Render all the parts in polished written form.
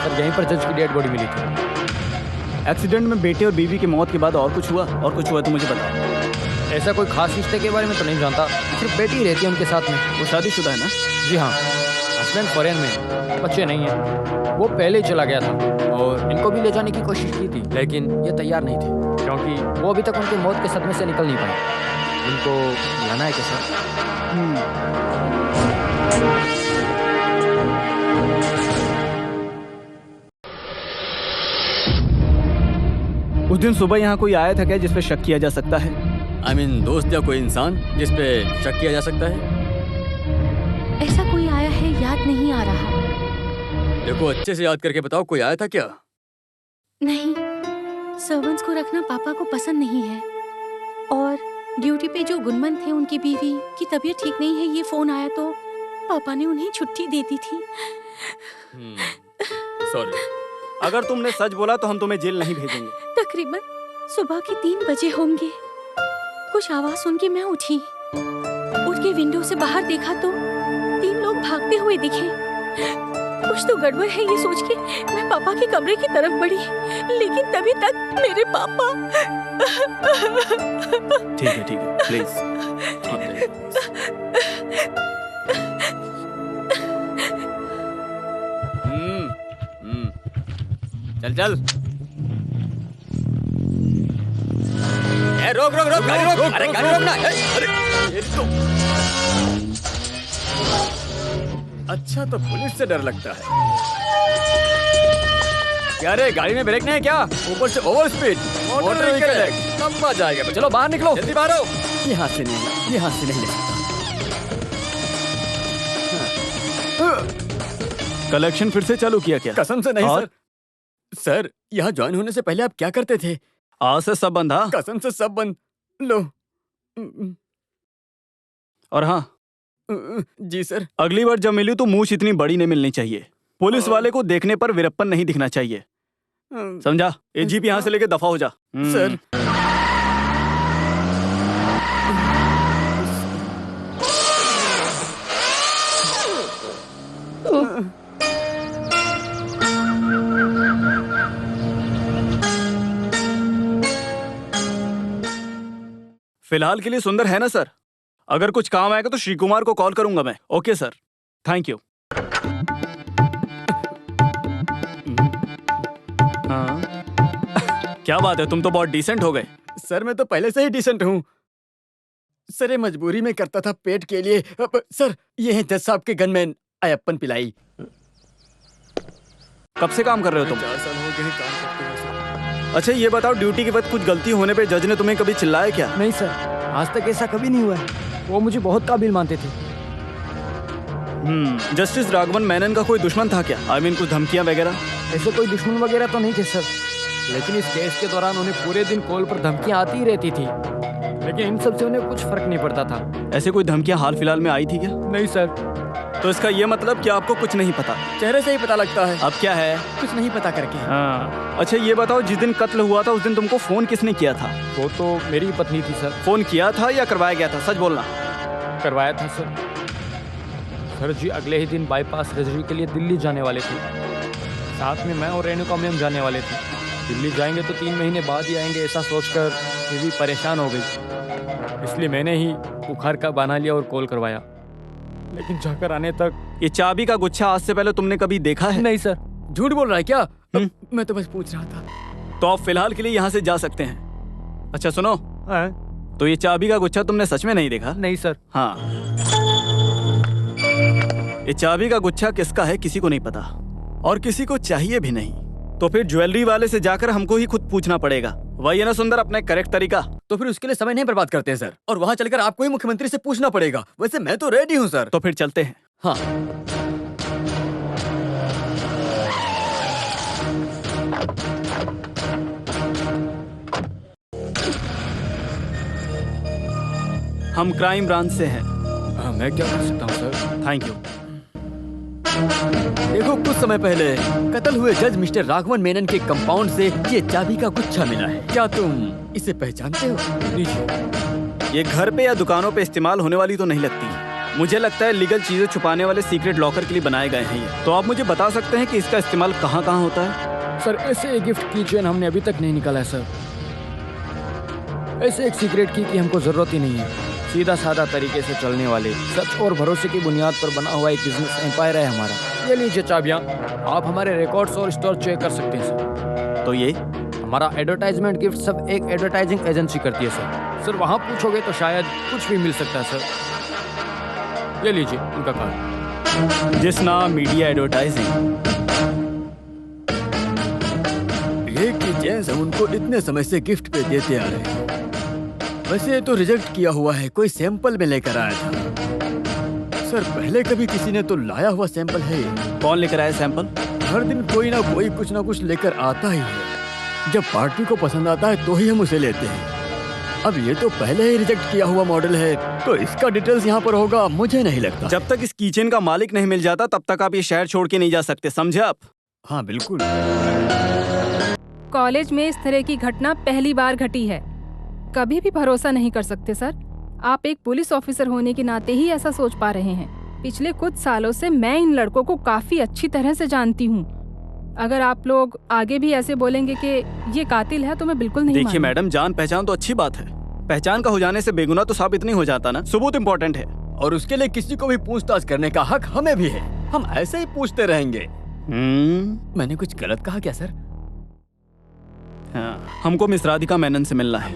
Sir यहीं पर जज की डेड बॉडी मिली थी। एक्सीडेंट में बेटे और बीवी की मौत के बाद और कुछ हुआ तो मुझे बताओ। ऐसा कोई खास रिश्ते के बारे में तो नहीं जानता, सिर्फ बेटी ही रहती है उनके साथ में। वो शादीशुदा है ना? जी हाँ, हस्बैंड फॉरेन में, बच्चे नहीं हैं। वो पहले ही चला गया था और इनको भी ले जाने की कोशिश की थी, लेकिन ये तैयार नहीं थे क्योंकि वो अभी तक उनकी मौत के सदमे से निकल नहीं पाए। उनको लाना है कैसा? उस दिन सुबह यहाँ कोई आया था क्या जिस पे शक किया जा सकता है? दोस्त या कोई इंसान जिस पे शक किया जा सकता है? ऐसा कोई आया है, याद नहीं आ रहा। देखो अच्छे से याद करके बताओ, कोई आया था क्या? नहीं, सर्वेंट्स को रखना पापा को पसंद नहीं है और ड्यूटी पे जो गुनमन थे उनकी बीवी की तबीयत ठीक नहीं है, ये फोन आया तो पापा ने उन्हें छुट्टी दे दी थी। सॉरी। अगर तुमने सच बोला तो हम तुम्हें जेल नहीं भेजेंगे। तकरीबन सुबह के 3 बजे होंगे। कुछ आवाज सुन के मैं उठी, उठ के विंडो से बाहर देखा तो 3 लोग भागते हुए दिखे। कुछ तो गड़बड़ है ये सोच के मैं पापा के कमरे की तरफ बढ़ी, लेकिन तभी तक मेरे पापा। ठीक है प्लीज। चल रोक गाड़ी रोक। अरे गाड़ी रोकना। अरे ये तो अच्छा, तो पुलिस से डर लगता है क्या? रे गाड़ी में ब्रेक नहीं है क्या? ऊपर से ओवर स्पीड मोटर व्हीकल है, लंबा जाएगा। चलो बाहर निकलो, जल्दी बाहर आओ। यहाँ से नहीं ले। कलेक्शन फिर से चालू किया क्या? कसम से नहीं सर यहाँ ज्वाइन होने से पहले आप क्या करते थे? आज से सब बंद। हाँ, कसम से सब बंद। लो। और हाँ जी सर। अगली बार जब मिली तो मूछ इतनी बड़ी नहीं मिलनी चाहिए। पुलिस वाले को देखने पर वीरप्पन नहीं दिखना चाहिए, समझा? ये जीप यहाँ से लेके दफा हो जा। सर फिलहाल के लिए सुंदर है ना सर? अगर कुछ काम आएगा तो श्री कुमार को कॉल करूंगा मैं। Okay sir, thank you. हाँ क्या बात है, तुम तो बहुत डिसेंट हो गए। सर मैं तो पहले से ही डिसेंट हूँ सर, ये मजबूरी में करता था पेट के लिए। सर ये है जज साहब के गनमैन अयप्पन पिलाई। कब से काम कर रहे हो तुम? 4 साल हो गए काम करते हैं सर। अच्छा ये बताओ, ड्यूटी के वक्त कुछ गलती होने पे जज ने तुम्हें कभी चिल्लाया क्या? नहीं सर, आज तक ऐसा कभी नहीं हुआ है। वो मुझे बहुत काबिल मानते थे। जस्टिस राघवन मेनन का कोई दुश्मन था क्या? कुछ धमकियां वगैरह? ऐसे कोई दुश्मन वगैरह तो नहीं थे सर, लेकिन इस केस के दौरान उन्हें पूरे दिन कॉल पर धमकियां आती ही रहती थी, लेकिन इन सब से उन्हें कुछ फर्क नहीं पड़ता था। ऐसे कोई धमकियां हाल फिलहाल में आई थी क्या? नहीं सर। तो इसका ये मतलब कि आपको कुछ नहीं पता? चेहरे से ही पता लगता है। अब क्या है? कुछ नहीं पता करके। हाँ अच्छा ये बताओ, जिस दिन कत्ल हुआ था उस दिन तुमको फोन किसने किया था? वो तो मेरी पत्नी थी सर। फोन किया था या करवाया गया था, सच बोलना। करवाया था सर जी अगले ही दिन बाईपास सर्जरी के लिए दिल्ली जाने वाले थे। साथ में मैं और रेणुका मैम जाने वाले थे। दिल्ली जाएंगे तो 3 महीने बाद ही आएंगे, ऐसा सोचकर बीवी परेशान हो गई, इसलिए मैंने ही बुखार का बहाना लिया और कॉल करवाया, लेकिन जाकर आने तक। ये चाबी का गुच्छा आज से पहले तुमने कभी देखा है? नहीं सर। झूठ बोल रहा है क्या? मैं तो बस पूछ रहा था। तो आप फिलहाल के लिए यहाँ से जा सकते हैं। अच्छा सुनो, तो ये चाबी का गुच्छा तुमने सच में नहीं देखा? नहीं सर। हाँ, ये चाबी का गुच्छा किसका है किसी को नहीं पता और किसी को चाहिए भी नहीं। तो फिर ज्वेलरी वाले से जाकर हमको ही खुद पूछना पड़ेगा, वही है ना सुंदर अपना करेक्ट तरीका? तो फिर उसके लिए समय नहीं बर्बाद करते हैं सर, और वहाँ चलकर आपको ही मुख्यमंत्री से पूछना पड़ेगा। वैसे मैं तो रेडी हूँ सर। तो फिर चलते हैं। हाँ हम क्राइम ब्रांच से हैं। मैं क्या कर सकता हूँ सर? Thank you. देखो कुछ समय पहले कत्ल हुए जज मिस्टर राघवन मेनन के कंपाउंड से ये चाबी का गुच्छा मिला है। क्या तुम इसे पहचानते हो? ये घर पे या दुकानों पे इस्तेमाल होने वाली तो नहीं लगती। मुझे लगता है लीगल चीजें छुपाने वाले सीक्रेट लॉकर के लिए बनाए गए हैं ये। तो आप मुझे बता सकते हैं कि इसका इस्तेमाल कहाँ कहाँ होता है? सर ऐसे एक गिफ्ट की चेन हमने अभी तक नहीं निकाला है सर। ऐसे एक सीक्रेट की हमको जरूरत ही नहीं है। सीधा साधा तरीके से चलने वाले, सच और भरोसे की बुनियाद पर बना हुआ एक बिजनेस एम्पायर है हमारा। ये लीजिए चाबियाँ, आप हमारे रिकॉर्ड्स और स्टोर चेक कर सकते हैं सर। तो ये हमारा एडवर्टाइजमेंट गिफ्ट सब एक एडवर्टाइजिंग एजेंसी करती है सर वहाँ पूछोगे तो शायद कुछ भी मिल सकता है सर। ये लीजिए उनका कार्ड। जिस नाम मीडिया एडवर्टाइजिंग। ये की चेन्स हम उनको इतने समय से गिफ्ट पे देते आ रहे हैं। वैसे ये तो रिजेक्ट किया हुआ है, कोई सैंपल में लेकर आया था। सर पहले कभी किसी ने तो लाया हुआ सैंपल है ये। कौन लेकर आया सैंपल? हर दिन कोई ना कुछ लेकर आता ही है। जब पार्टी को पसंद आता है तो ही हम उसे लेते हैं। अब ये तो पहले ही रिजेक्ट किया हुआ मॉडल है, तो इसका डिटेल्स यहाँ पर होगा मुझे नहीं लगता। जब तक इस कीचेन का मालिक नहीं मिल जाता तब तक आप ये शहर छोड़ के नहीं जा सकते, समझे आप? हाँ बिल्कुल। कॉलेज में इस तरह की घटना पहली बार घटी है। कभी भी भरोसा नहीं कर सकते सर। आप एक पुलिस ऑफिसर होने के नाते ही ऐसा सोच पा रहे हैं। पिछले कुछ सालों से मैं इन लड़कों को काफी अच्छी तरह से जानती हूँ। अगर आप लोग आगे भी ऐसे बोलेंगे कि ये कातिल है तो मैं बिल्कुल नहीं। देखिए मैडम, जान पहचान तो अच्छी बात है, पहचान का हो जाने से बेगुनाह तो साबित नहीं हो जाता ना। सबूत इम्पोर्टेंट है और उसके लिए किसी को भी पूछताछ करने का हक हमें भी है। हम ऐसे ही पूछते रहेंगे। मैंने कुछ गलत कहा क्या सर? हाँ, हमको मिस राधिका मेनन से मिलना है।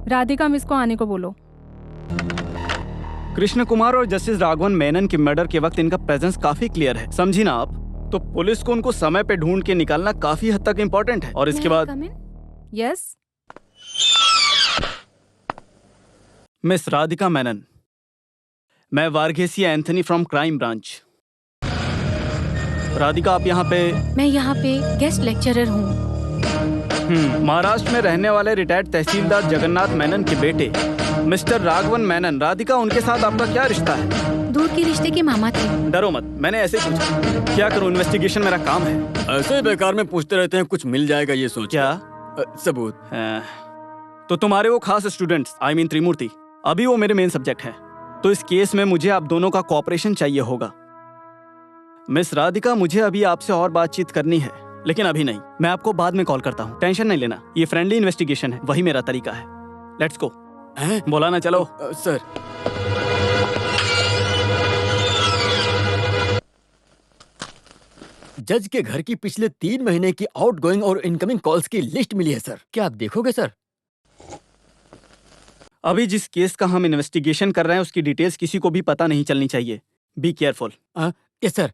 राधिका मिस को आने को बोलो। कृष्ण कुमार और जस्टिस राघवन मेनन के मर्डर के वक्त इनका प्रेजेंस काफी क्लियर है, समझी ना आप? तो पुलिस को उनको समय पे ढूंढ के निकालना काफी हद तक इम्पोर्टेंट है। और इसके बाद यस मिस राधिका मेनन, मैं Varghese Anthony from crime branch. Radhika आप यहाँ पे? मैं यहाँ पे गेस्ट लेक्चरर हूँ। महाराष्ट्र में रहने वाले रिटायर्ड तहसीलदार जगन्नाथ मेनन के बेटे मिस्टर राघवन मेनन। राधिका, उनके साथ आपका क्या रिश्ता है? दूर के रिश्ते के मामा थे। डरो मत, मैंने ऐसे ही पूछा। क्या करूं, इन्वेस्टिगेशन मेरा काम है। ऐसे बेकार में पूछते रहते हैं, कुछ मिल जाएगा ये सोच। क्या सबूत? तो तुम्हारे वो खास स्टूडेंट्स, आई मीन त्रिमूर्ति, अभी वो मेरे मेन सब्जेक्ट हैं। तो इस केस में मुझे आप दोनों का कोऑपरेशन चाहिए होगा। मिस राधिका, मुझे अभी आपसे और बातचीत करनी है, लेकिन अभी नहीं। मैं आपको बाद में कॉल करता हूँ, टेंशन नहीं लेना। ये फ्रेंडली इन्वेस्टिगेशन है, वही मेरा तरीका है। Let's go. बोला ना, चलो। सर जज के घर की पिछले 3 महीने की आउटगोइंग और इनकमिंग कॉल्स की लिस्ट मिली है सर। क्या आप देखोगे सर? अभी जिस केस का हम इन्वेस्टिगेशन कर रहे हैं उसकी डिटेल्स किसी को भी पता नहीं चलनी चाहिए। Be careful. Yes sir.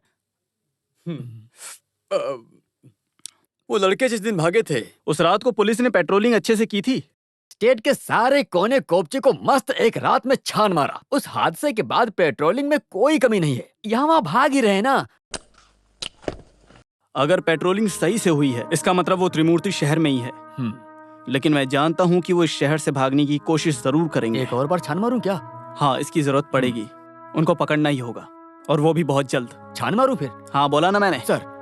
वो लड़के जिस दिन भागे थे, उस रात को पुलिस ने पेट्रोलिंग अच्छे से की थी। स्टेट के सारे कोने कोपचे को मस्त एक रात में छान मारा। उस हादसे के बाद पेट्रोलिंग में कोई कमी नहीं है। यहाँ वहाँ भाग ही रहे ना। अगर पेट्रोलिंग सही से हुई है इसका मतलब वो त्रिमूर्ति शहर में ही है। लेकिन मैं जानता हूँ कि वो इस शहर से भागने की कोशिश जरूर करेंगे। एक और बार छान मारूं क्या? हाँ, इसकी जरूरत पड़ेगी। उनको पकड़ना ही होगा, और वो भी बहुत जल्द। छान मारूं फिर? हाँ, बोला ना मैंने। सर